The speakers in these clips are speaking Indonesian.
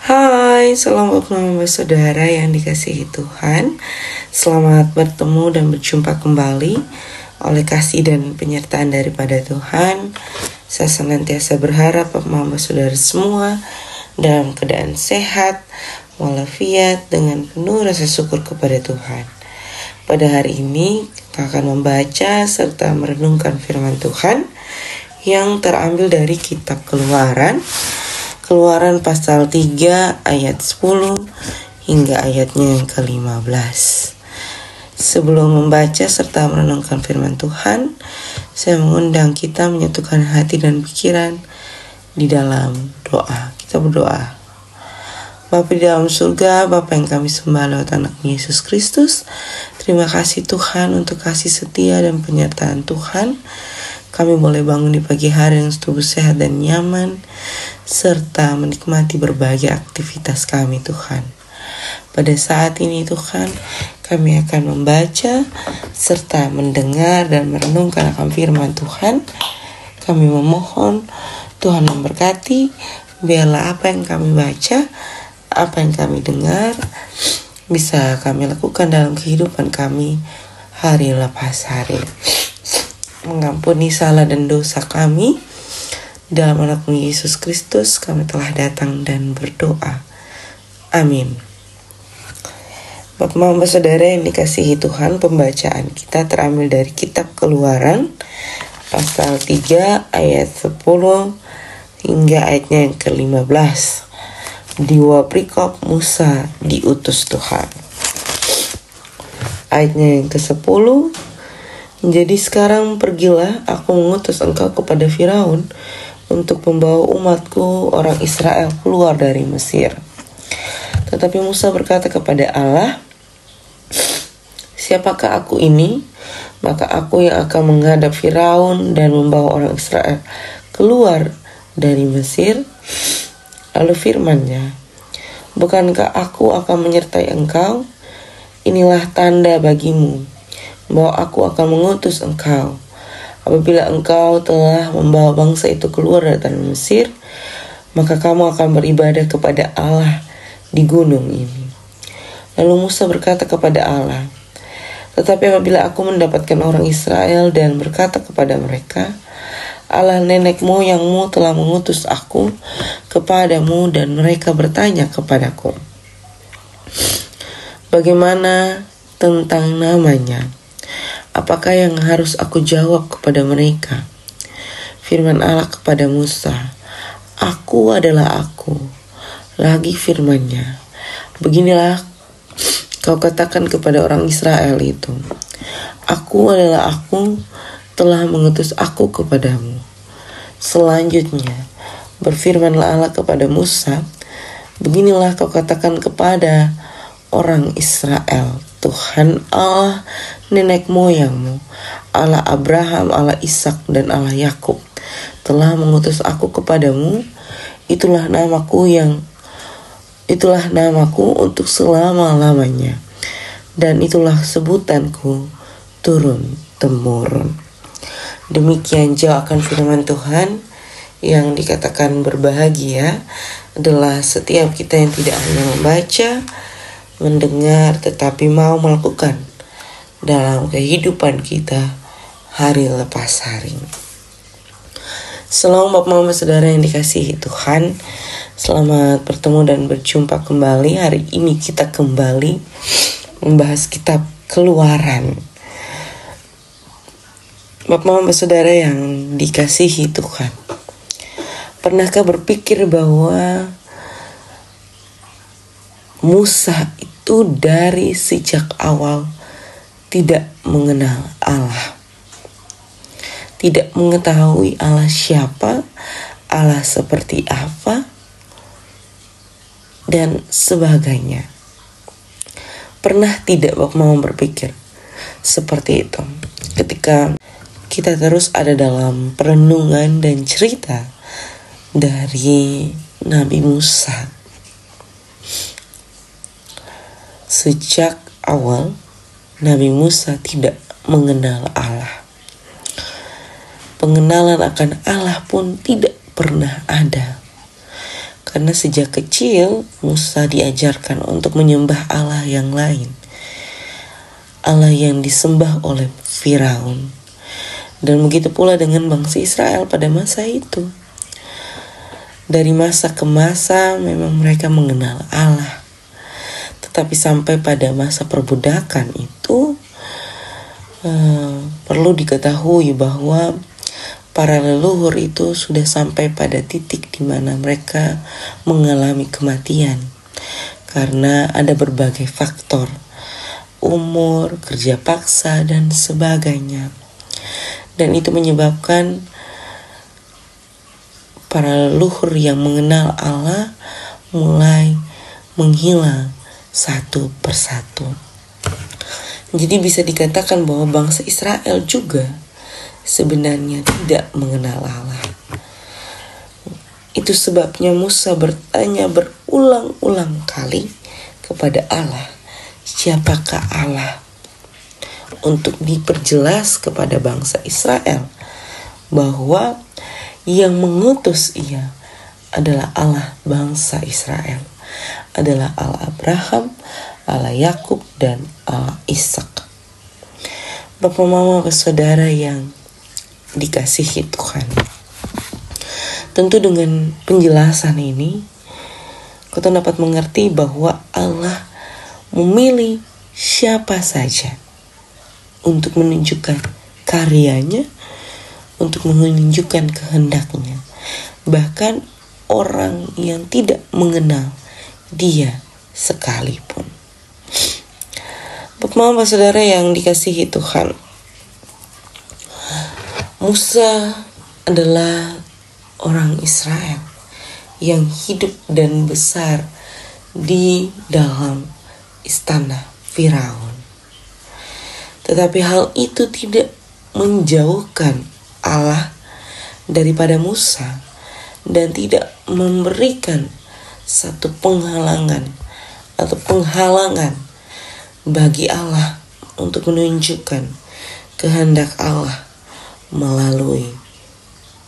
Hai, selamat malam saudara yang dikasihi Tuhan. Selamat bertemu dan berjumpa kembali oleh kasih dan penyertaan daripada Tuhan. Saya senantiasa berharap Bapak saudara semua dalam keadaan sehat, walafiat, dengan penuh rasa syukur kepada Tuhan. Pada hari ini kita akan membaca serta merenungkan firman Tuhan yang terambil dari kitab Keluaran pasal 3 ayat 10 hingga ayatnya yang ke-15. Sebelum membaca serta merenungkan firman Tuhan, saya mengundang kita menyatukan hati dan pikiran di dalam doa. Kita berdoa. Bapa di dalam surga, Bapa yang kami sembah lewat anak-Nya Yesus Kristus, terima kasih Tuhan untuk kasih setia dan penyertaan Tuhan. Kami boleh bangun di pagi hari yang tubuh sehat dan nyaman, serta menikmati berbagai aktivitas kami Tuhan. Pada saat ini Tuhan, kami akan membaca serta mendengar dan merenungkan akan firman Tuhan. Kami memohon Tuhan memberkati, biarlah apa yang kami baca, apa yang kami dengar, bisa kami lakukan dalam kehidupan kami hari lepas hari. Mengampuni salah dan dosa kami. Dalam anak-Mu Yesus Kristus kami telah datang dan berdoa. Amin. Bapak saudara yang dikasihi Tuhan, pembacaan kita terambil dari kitab Keluaran pasal 3 ayat 10 hingga ayatnya yang ke-15. Di Waprikop Musa diutus Tuhan. Ayatnya yang ke-10. Jadi sekarang pergilah, aku mengutus engkau kepada Firaun untuk membawa umatku orang Israel keluar dari Mesir. Tetapi Musa berkata kepada Allah, siapakah aku ini? Maka aku yang akan menghadap Firaun dan membawa orang Israel keluar dari Mesir. Lalu firman-Nya, bukankah aku akan menyertai engkau? Inilah tanda bagimu bahwa aku akan mengutus engkau. Apabila engkau telah membawa bangsa itu keluar dari tanah Mesir, maka kamu akan beribadah kepada Allah di gunung ini. Lalu Musa berkata kepada Allah, tetapi apabila aku mendapatkan orang Israel dan berkata kepada mereka, Allah nenek moyangmu telah mengutus aku kepadamu, dan mereka bertanya kepadaku, bagaimana tentang namanya? Apakah yang harus aku jawab kepada mereka? Firman Allah kepada Musa, aku adalah aku. Lagi firman-Nya, beginilah kau katakan kepada orang Israel itu, aku adalah aku, telah mengutus aku kepadamu. Selanjutnya berfirmanlah Allah kepada Musa, beginilah kau katakan kepada orang Israel, Tuhan Allah nenek moyangmu, Allah Abraham, Allah Ishak, dan Allah Yakub telah mengutus aku kepadamu. Itulah namaku untuk selama-lamanya, dan itulah sebutanku turun-temurun. Demikian jauh akan firman Tuhan. Yang dikatakan berbahagia adalah setiap kita yang tidak hanya membaca, mendengar, tetapi mau melakukan dalam kehidupan kita hari lepas hari. Shalom Bapak Mama Saudara yang dikasihi Tuhan, selamat bertemu dan berjumpa kembali. Hari ini kita kembali membahas kitab Keluaran. Bapak Mama Saudara yang dikasihi Tuhan, pernahkah berpikir bahwa Musa itu dari sejak awal tidak mengenal Allah, tidak mengetahui Allah siapa, Allah seperti apa, dan sebagainya? Pernah tidak Bapak mau berpikir seperti itu? Ketika kita terus ada dalam perenungan dan cerita dari Nabi Musa, sejak awal Nabi Musa tidak mengenal Allah. Pengenalan akan Allah pun tidak pernah ada. Karena sejak kecil Musa diajarkan untuk menyembah Allah yang lain, Allah yang disembah oleh Firaun. Dan begitu pula dengan bangsa Israel pada masa itu. Dari masa ke masa memang mereka mengenal Allah. Tetapi sampai pada masa perbudakan itu perlu diketahui bahwa para leluhur itu sudah sampai pada titik di mana mereka mengalami kematian karena ada berbagai faktor, umur, kerja paksa, dan sebagainya. Dan itu menyebabkan para leluhur yang mengenal Allah mulai menghilang satu persatu. Jadi bisa dikatakan bahwa bangsa Israel juga sebenarnya tidak mengenal Allah. Itu sebabnya Musa bertanya berulang-ulang kali kepada Allah, siapakah Allah? Untuk diperjelas kepada bangsa Israel bahwa yang mengutus ia adalah Allah bangsa Israel, adalah Allah Abraham, Allah Yakub, dan Allah Ishak. Bapak, mama, saudara yang dikasihi Tuhan, tentu dengan penjelasan ini kita dapat mengerti bahwa Allah memilih siapa saja untuk menunjukkan karyanya, untuk menunjukkan kehendaknya, bahkan orang yang tidak mengenal Dia sekalipun. Bapak, mama, saudara yang dikasihi Tuhan, Musa adalah orang Israel yang hidup dan besar di dalam istana Firaun. Tetapi hal itu tidak menjauhkan Allah daripada Musa dan tidak memberikan satu penghalangan atau penghalangan bagi Allah untuk menunjukkan kehendak Allah melalui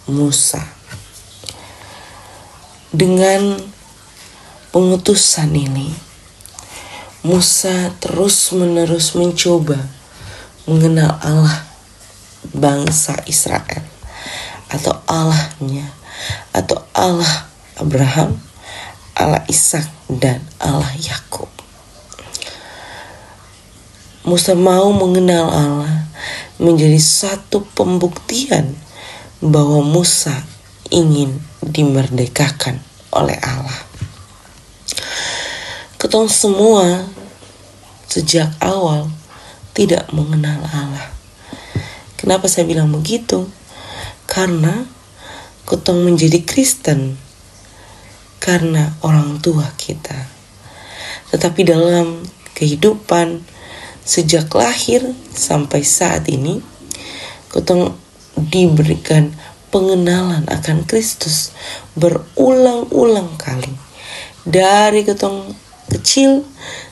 Musa. Dengan pengutusan ini, Musa terus-menerus mencoba mengenal Allah bangsa Israel, atau Allahnya, atau Allah Abraham, Allah Ishak, dan Allah Yakub. Musa mau mengenal Allah menjadi satu pembuktian bahwa Musa ingin dimerdekakan oleh Allah. Ketong semua sejak awal tidak mengenal Allah. Kenapa saya bilang begitu? Karena ketong menjadi Kristen karena orang tua kita. Tetapi dalam kehidupan sejak lahir sampai saat ini, ketong diberikan pengenalan akan Kristus berulang-ulang kali. Dari ketong kecil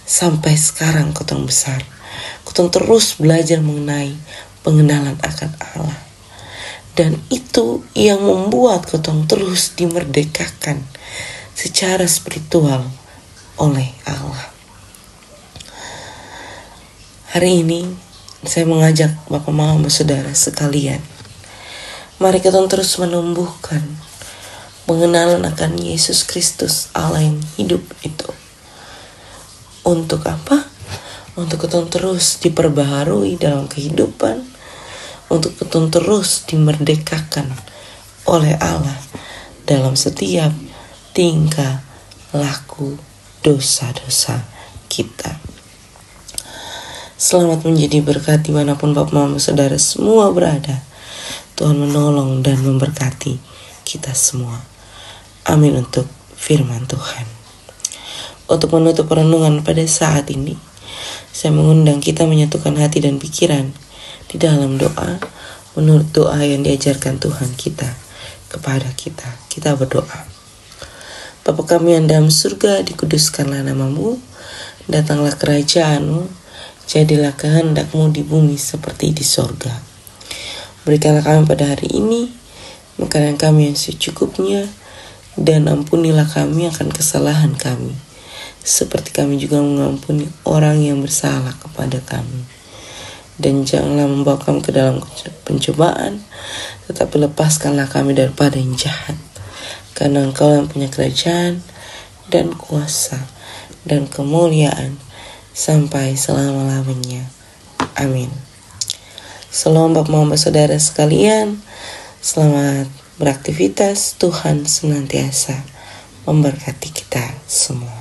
sampai sekarang ketong besar, ketong terus belajar mengenai pengenalan akan Allah. Dan itu yang membuat ketong terus dimerdekakan secara spiritual oleh Allah. Hari ini saya mengajak Bapak, Mama, Saudara sekalian, mari kita terus menumbuhkan pengenalan akan Yesus Kristus, Allah yang hidup itu. Untuk apa? Untuk kita terus diperbaharui dalam kehidupan, untuk kita terus dimerdekakan oleh Allah dalam setiap tingkah laku dosa-dosa kita. Selamat menjadi berkat dimanapun Bapak, Mama, Saudara semua berada. Tuhan menolong dan memberkati kita semua. Amin untuk firman Tuhan. Untuk menutup renungan pada saat ini, saya mengundang kita menyatukan hati dan pikiran di dalam doa, menurut doa yang diajarkan Tuhan kita kepada kita. Kita berdoa. Bapa kami yang dalam surga, dikuduskanlah nama-Mu, datanglah kerajaan-Mu, jadilah kehendak-Mu di bumi seperti di sorga. Berikanlah kami pada hari ini makanan kami yang secukupnya, Dan ampunilah kami akan kesalahan kami, seperti kami juga mengampuni orang yang bersalah kepada kami. Dan janganlah membawa kami ke dalam pencobaan, tetapi lepaskanlah kami daripada yang jahat. Karena Engkau yang punya kerajaan dan kuasa dan kemuliaan sampai selama-lamanya. Amin. Salam Bapak saudara sekalian, selamat beraktivitas. Tuhan senantiasa memberkati kita semua.